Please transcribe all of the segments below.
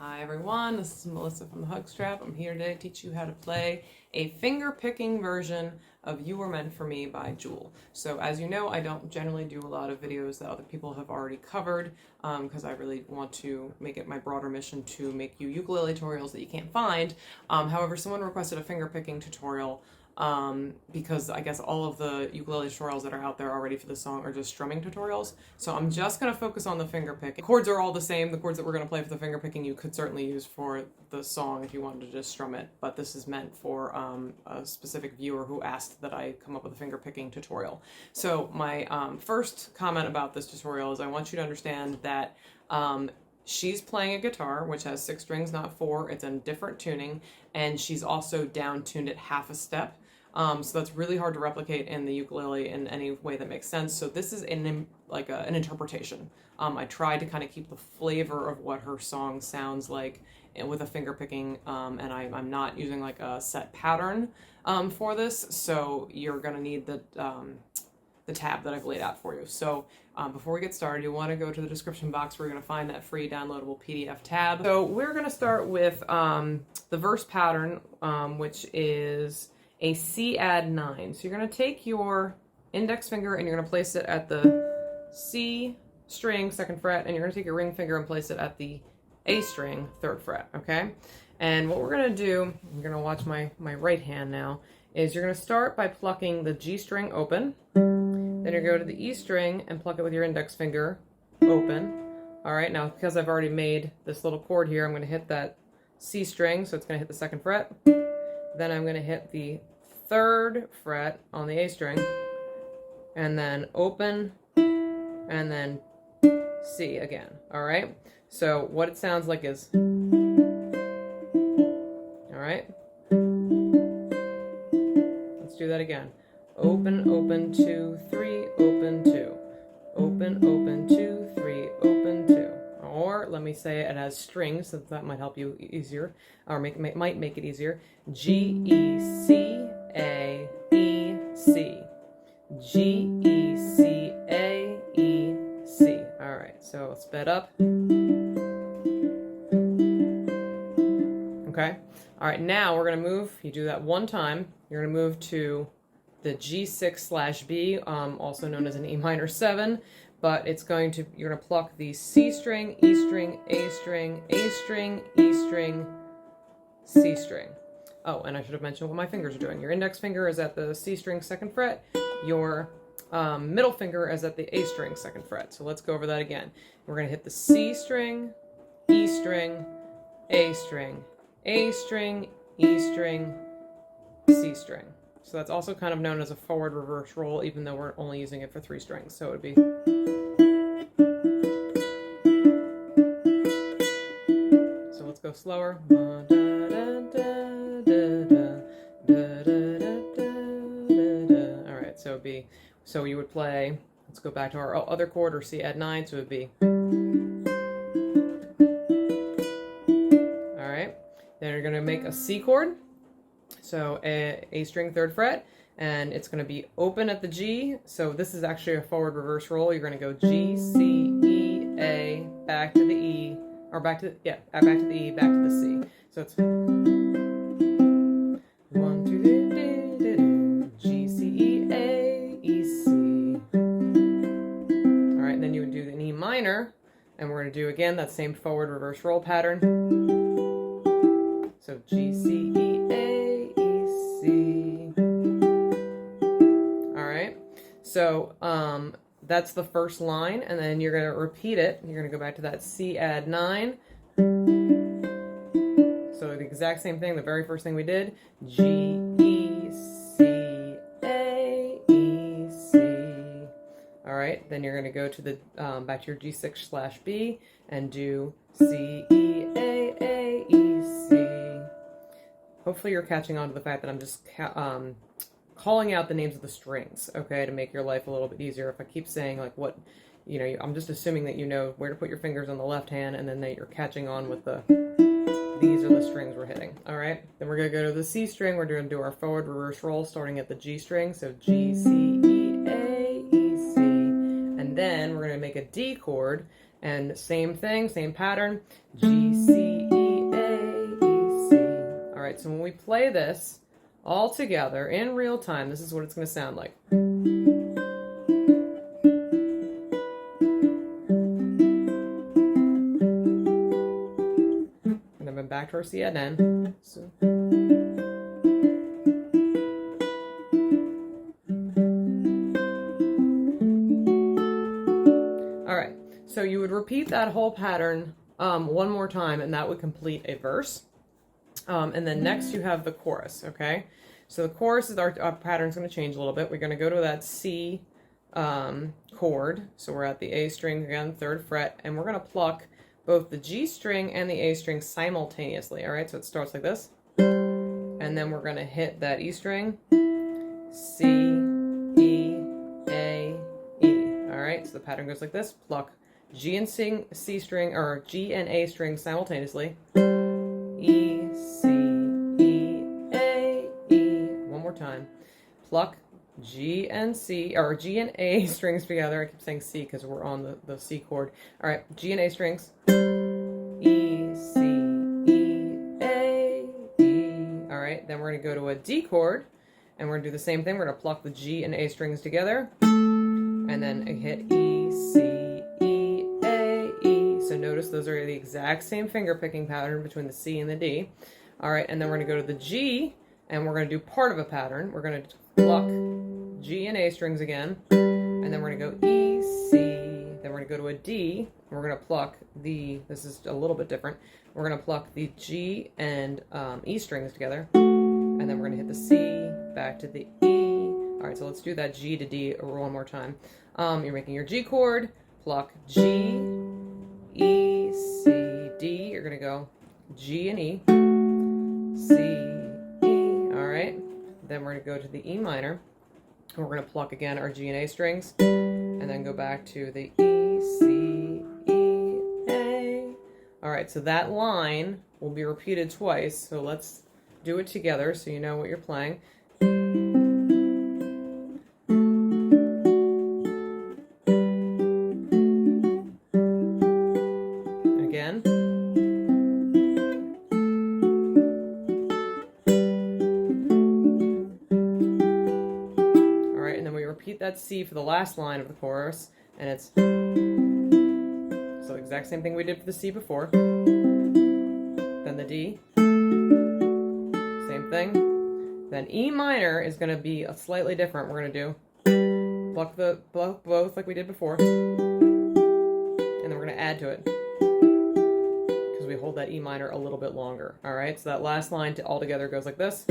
Hi everyone, this is Melissa from the Hug Strap. I'm here today to teach you how to play a finger-picking version of You Were Meant For Me by Jewel. So as you know, I don't generally do a lot of videos that other people have already covered because I really want to make it my broader mission to make you ukulele tutorials that you can't find. However, someone requested a finger-picking tutorial because I guess all of the ukulele tutorials that are out there already for this song are just strumming tutorials. So I'm just going to focus on the finger picking. The chords are all the same. The chords that we're going to play for the finger picking you could certainly use for the song if you wanted to just strum it, but this is meant for a specific viewer who asked that I come up with a finger picking tutorial. So my first comment about this tutorial is I want you to understand that she's playing a guitar, which has 6 strings, not 4. It's in different tuning, and she's also down-tuned it half a step. So that's really hard to replicate in the ukulele in any way that makes sense. So this is an interpretation. I tried to kind of keep the flavor of what her song sounds like with a finger picking, and I'm not using like a set pattern for this. So you're gonna need the tab that I've laid out for you. So before we get started, you want to go to the description box where you're going to find that free downloadable PDF tab. So we're going to start with the verse pattern, which is a C add 9. So you're going to take your index finger and you're going to place it at the C string, 2nd fret, and you're going to take your ring finger and place it at the A string, 3rd fret, okay? And what we're going to do, you're going to watch my right hand now, is you're going to start by plucking the G string open. Then you go to the E string and pluck it with your index finger open. All right, now because I've already made this little chord here, I'm going to hit that C string, so it's going to hit the 2nd fret. Then I'm going to hit the 3rd fret on the A string, and then open, and then C again. All right, so what it sounds like is, all right, let's do that again. Open, open, 2, 3, open, 2. Open, open, 2, 3, open, 2. Or let me say it as strings, so that might help you easier, or might make it easier. G, E, C, A, E, C. G, E, C, A, E, C. All right, so sped up. Okay. All right, now we're going to move. You do that one time. You're going to move to the G6/B, also known as an E minor 7, but it's going to, you're going to pluck the C string, E string, A string, A string, E string, C string. Oh, and I should have mentioned what my fingers are doing. Your index finger is at the C string, 2nd fret. Your middle finger is at the A string, 2nd fret. So let's go over that again. We're going to hit the C string, E string, A string, A string, E string, C string. So that's also kind of known as a forward reverse roll, even though we're only using it for 3 strings. So it would be. So let's go slower. All right, so it'd be, so you would play, let's go back to our other chord, or C add 9, so it would be. All right, then you're going to make a C chord. So A string, 3rd fret, and it's going to be open at the G. So this is actually a forward reverse roll. You're going to go G, C, E, A, back to the E, or back to, yeah, back to the E, back to the C. So it's 1, 2, G, C, E, A, E, C. All right, and then you would do an E minor, and we're going to do again that same forward reverse roll pattern. So G, C, E, A, C. All right, so that's the first line, and then you're going to repeat it. You're going to go back to that C add 9. So the exact same thing, the very first thing we did. G, E, C, A, E, C. All right, then you're going to go to the back to your G6/B and do C, E, A, E, C. Hopefully you're catching on to the fact that I'm just calling out the names of the strings, okay, to make your life a little bit easier. If I keep saying like what, you know, I'm just assuming that you know where to put your fingers on the left hand, and then that you're catching on with the, these are the strings we're hitting. All right, then we're going to go to the C string. We're going to do our forward reverse roll starting at the G string, so G, C, E, A, E, C, and then we're going to make a D chord, and same thing, same pattern, G, C, E, right, so when we play this all together in real time, this is what it's going to sound like. And then back to our C and N. So. All right, so you would repeat that whole pattern one more time, and that would complete a verse. And then next you have the chorus, okay? So the chorus is our pattern's going to change a little bit. We're going to go to that C chord. So we're at the A string again, 3rd fret, and we're going to pluck both the G string and the A string simultaneously, all right? So it starts like this. And then we're going to hit that E string, C, E, A, E, all right? So the pattern goes like this. Pluck G and C string, or G and A string simultaneously. E, C, E, A, E. One more time. Pluck G and C, or G and A strings together. I keep saying C because we're on the C chord. All right, G and A strings. E, C, E, A, E. All right, then we're going to go to a D chord, and we're going to do the same thing. We're going to pluck the G and A strings together, and then hit E, C, E, A, E. So notice those are the exact same finger picking pattern between the C and the D. All right, and then we're going to go to the G, and we're going to do part of a pattern. We're going to pluck G and A strings again, and then we're going to go E, C, then we're going to go to a D, and we're going to pluck the, this is a little bit different, we're going to pluck the G and E strings together, and then we're going to hit the C, back to the E. All right, so let's do that G to D one more time. You're making your G chord, pluck G, E, C, D, you're going to go G and E, C, E, all right. Then we're going to go to the E minor, and we're going to pluck again our G and A strings, and then go back to the E, C, E, A. All right, so that line will be repeated twice, so let's do it together so you know what you're playing. Again. Repeat that C for the last line of the chorus, and it's so exact same thing we did for the C before. Then the D, same thing. Then E minor is going to be slightly different. We're going to do pluck both like we did before, and then we're going to add to it because we hold that E minor a little bit longer. All right, so that last line all together goes like this.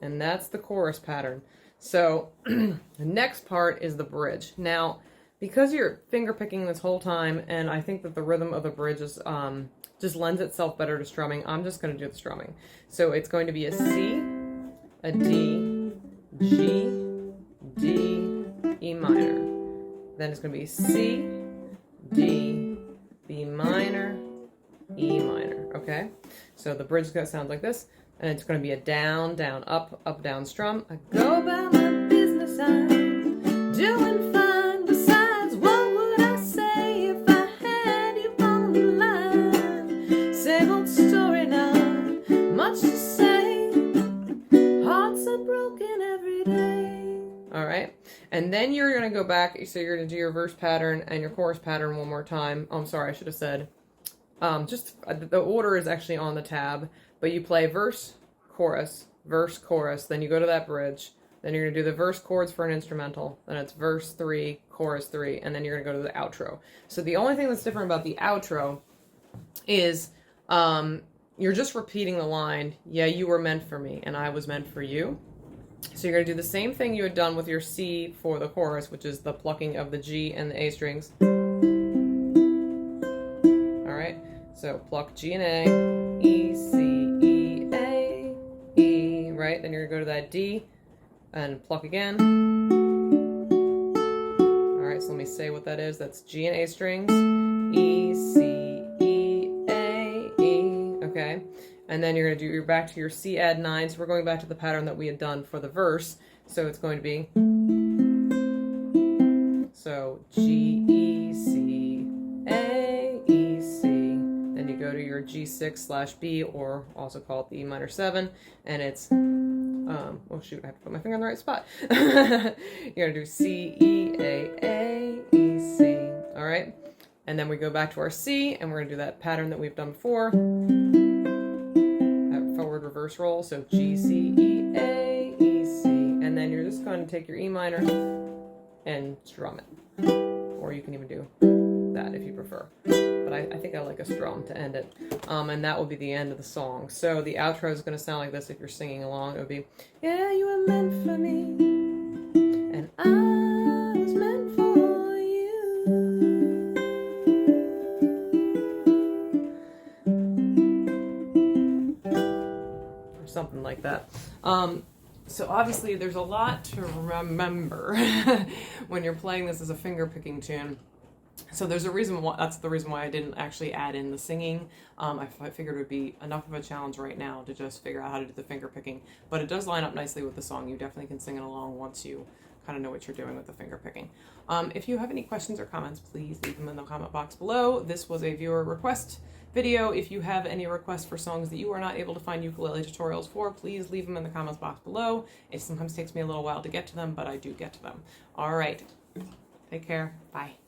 And that's the chorus pattern. So the next part is the bridge. Now, because you're finger picking this whole time, and I think that the rhythm of the bridge is just lends itself better to strumming, I'm just going to do the strumming. So it's going to be a C, a D, G, D, E minor. Then it's going to be C, D, B minor, E minor. Okay? So the bridge sounds like this. And it's going to be a down, down, up, up, down strum. I go about my business, I'm doing fine. Besides, what would I say if I had you on the line? Same old story now, much to say. Hearts are broken every day. All right. And then you're going to go back. So you're going to do your verse pattern and your chorus pattern one more time. Oh, I'm sorry, I should have said. The order is actually on the tab. But you play verse, chorus, then you go to that bridge, then you're going to do the verse chords for an instrumental, then it's verse 3, chorus 3, and then you're going to go to the outro. So the only thing that's different about the outro is you're just repeating the line, yeah, you were meant for me, and I was meant for you. So you're going to do the same thing you had done with your C for the chorus, which is the plucking of the G and the A strings. All right, so pluck G and A, E, C, E, A, E, right? Then you're going to go to that D and pluck again. All right, so let me say what that is. That's G and A strings, E, C, E, A, E, okay? And then you're going to do, you're back to your C add 9. So we're going back to the pattern that we had done for the verse. So it's going to be So G, E, C, A, E, C. Then you go to your G6/B, or also called the E minor 7, and it's, oh shoot, I have to put my finger in the right spot. You're gonna do C, E, A, E, C, all right? And then we go back to our C, and we're gonna do that pattern that we've done before. That forward reverse roll, so G, C, E, A, E, C. And then you're just going to take your E minor and strum it. Or you can even do that if you prefer. But I think I like a strum to end it. And that will be the end of the song. So the outro is going to sound like this if you're singing along. It would be, yeah, you were meant for me, and I was meant for you. Or something like that. So obviously there's a lot to remember when you're playing this as a finger-picking tune. So there's a reason why, that's the reason why I didn't actually add in the singing. I figured it would be enough of a challenge right now to just figure out how to do the finger picking. But it does line up nicely with the song. You definitely can sing it along once you kind of know what you're doing with the finger picking. If you have any questions or comments, please leave them in the comment box below. This was a viewer request video. If you have any requests for songs that you are not able to find ukulele tutorials for, please leave them in the comments box below. It sometimes takes me a little while to get to them, but I do get to them. All right. Take care. Bye.